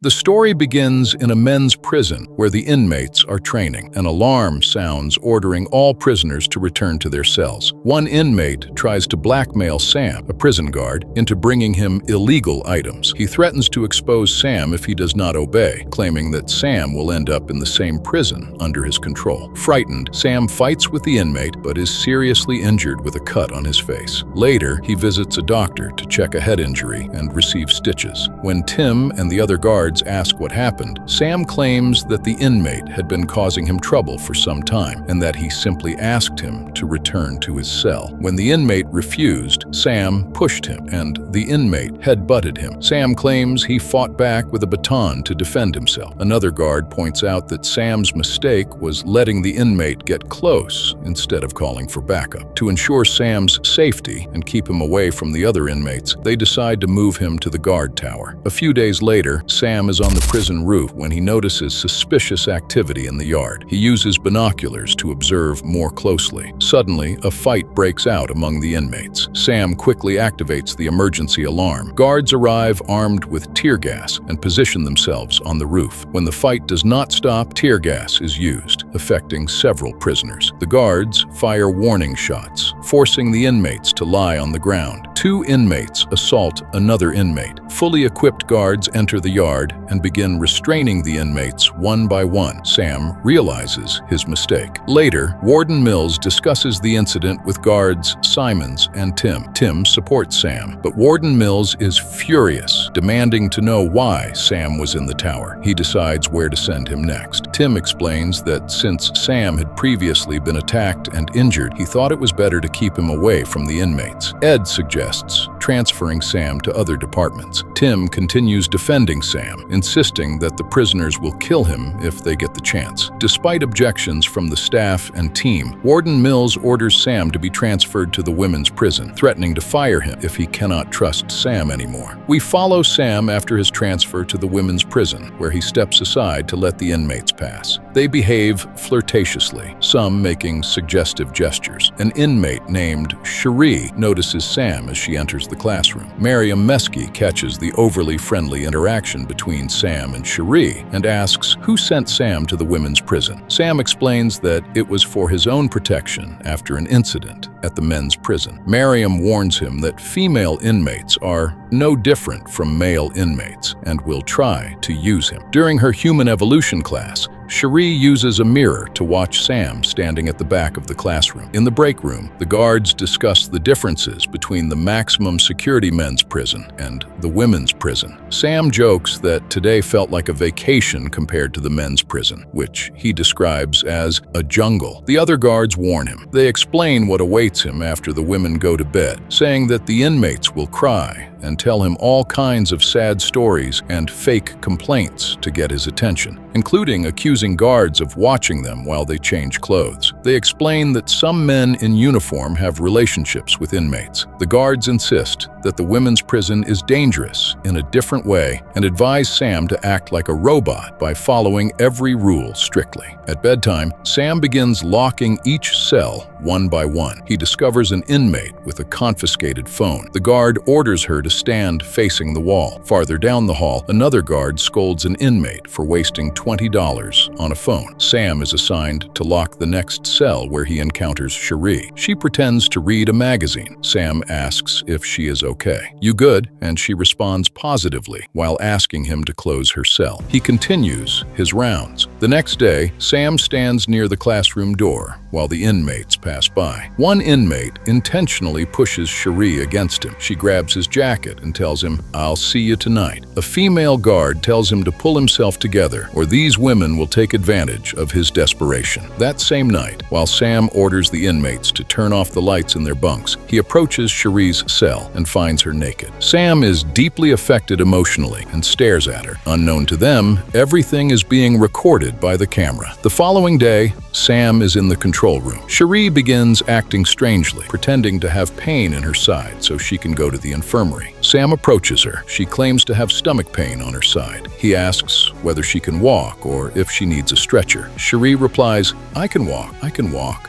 The story begins in a men's prison where the inmates are training. An alarm sounds ordering all prisoners to return to their cells. One inmate tries to blackmail Sam, a prison guard, into bringing him illegal items. He threatens to expose Sam if he does not obey, claiming that Sam will end up in the same prison under his control. Frightened, Sam fights with the inmate but is seriously injured with a cut on his face. Later, he visits a doctor to check a head injury and receive stitches. When Tim and the other guards ask what happened, Sam claims that the inmate had been causing him trouble for some time and that he simply asked him to return to his cell. When the inmate refused, Sam pushed him and the inmate head-butted him. Sam claims he fought back with a baton to defend himself. Another guard points out that Sam's mistake was letting the inmate get close instead of calling for backup. To ensure Sam's safety and keep him away from the other inmates, they decide to move him to the guard tower. A few days later, Sam is on the prison roof when he notices suspicious activity in the yard. He uses binoculars to observe more closely. Suddenly, a fight breaks out among the inmates. Sam quickly activates the emergency alarm. Guards arrive armed with tear gas and position themselves on the roof. When the fight does not stop, tear gas is used, affecting several prisoners. The guards fire warning shots, forcing the inmates to lie on the ground. Two inmates assault another inmate. Fully equipped guards enter the yard and begin restraining the inmates one by one. Sam realizes his mistake. Later, Warden Mills discusses the incident with guards Simons and Tim. Tim supports Sam, but Warden Mills is furious, demanding to know why Sam was in the tower. He decides where to send him next. Tim explains that since Sam had previously been attacked and injured, he thought it was better to keep him away from the inmates. Ed suggests transferring Sam to other departments. Tim continues defending Sam, insisting that the prisoners will kill him if they get the chance. Despite objections from the staff and team, Warden Mills orders Sam to be transferred to the women's prison, threatening to fire him if he cannot trust Sam anymore. We follow Sam after his transfer to the women's prison, where he steps aside to let the inmates pass. They behave flirtatiously, some making suggestive gestures. An inmate named Cherie notices Sam as she enters the classroom. Miriam Meski catches the overly friendly interaction between Sam and Cherie and asks who sent Sam to the women's prison. Sam explains that it was for his own protection after an incident at the men's prison. Miriam warns him that female inmates are no different from male inmates and will try to use him. During her human evolution class, Cherie uses a mirror to watch Sam standing at the back of the classroom. In the break room, the guards discuss the differences between the maximum security men's prison and the women's prison. Sam jokes that today felt like a vacation compared to the men's prison, which he describes as a jungle. The other guards warn him. They explain what awaits him after the women go to bed, saying that the inmates will cry and tell him all kinds of sad stories and fake complaints to get his attention, including accusing guards of watching them while they change clothes. They explain that some men in uniform have relationships with inmates. The guards insist that the women's prison is dangerous in a different way and advise Sam to act like a robot by following every rule strictly. At bedtime, Sam begins locking each cell one by one. He discovers an inmate with a confiscated phone. The guard orders her to stand facing the wall. Farther down the hall, another guard scolds an inmate for wasting $20 on a phone. Sam is assigned to lock the next cell where he encounters Cherie. She pretends to read a magazine. Sam asks if she is okay. "You good?" and she responds positively while asking him to close her cell. He continues his rounds. The next day, Sam stands near the classroom door while the inmates pass by. One inmate intentionally pushes Cherie against him. She grabs his jacket and tells him, "I'll see you tonight." A female guard tells him to pull himself together or these women will take advantage of his desperation. That same night, while Sam orders the inmates to turn off the lights in their bunks, he approaches Cherie's cell and finds her naked. Sam is deeply affected emotionally and stares at her. Unknown to them, everything is being recorded by the camera. The following day, Sam is in the control room. Cherie begins acting strangely, pretending to have pain in her side so she can go to the infirmary. Sam approaches her. She claims to have stomach pain on her side. He asks whether she can walk or if she needs a stretcher. Cherie replies, I can walk.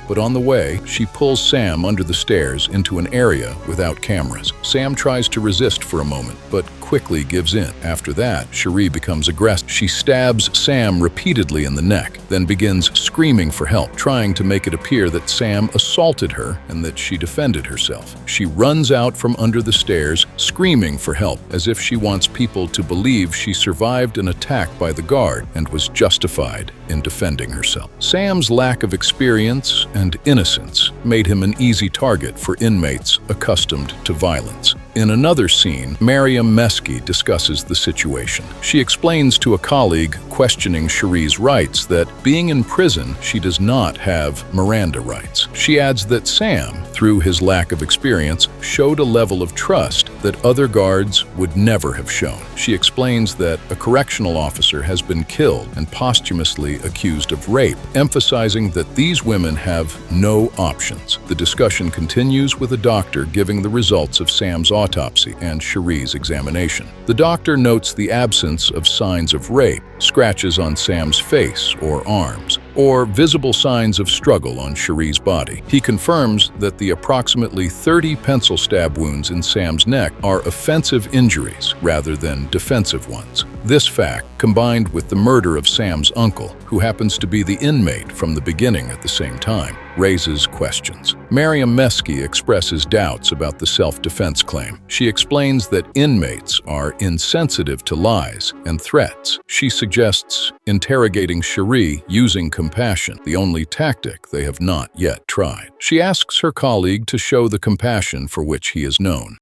But on the way, she pulls Sam under the stairs into an area without cameras. Sam tries to resist for a moment, but quickly gives in. After that, Cherie becomes aggressive. She stabs Sam repeatedly in the neck, then begins screaming for help, trying to make it appear that Sam assaulted her and that she defended herself. She runs out from under the stairs, screaming for help, as if she wants people to believe she survived an attack by the guard and was justified in defending herself. Sam's lack of experience and innocence made him an easy target for inmates accustomed to violence. In another scene, Mariam Meski discusses the situation. She explains to a colleague questioning Cherie's rights that, being in prison, she does not have Miranda rights. She adds that Sam, through his lack of experience, showed a level of trust that other guards would never have shown. She explains that a correctional officer has been killed and posthumously accused of rape, emphasizing that these women have no options. The discussion continues with a doctor giving the results of Sam's autopsy and Cherie's examination. The doctor notes the absence of signs of rape, scratches on Sam's face or arms, or visible signs of struggle on Cherie's body. He confirms that the approximately 30 pencil stab wounds in Sam's neck are offensive injuries rather than defensive ones. This fact, combined with the murder of Sam's uncle, who happens to be the inmate from the beginning at the same time, raises questions. Mariam Meski expresses doubts about the self-defense claim. She explains that inmates are insensitive to lies and threats. She suggests interrogating Cherie using compassion, the only tactic they have not yet tried. She asks her colleague to show the compassion for which he is known.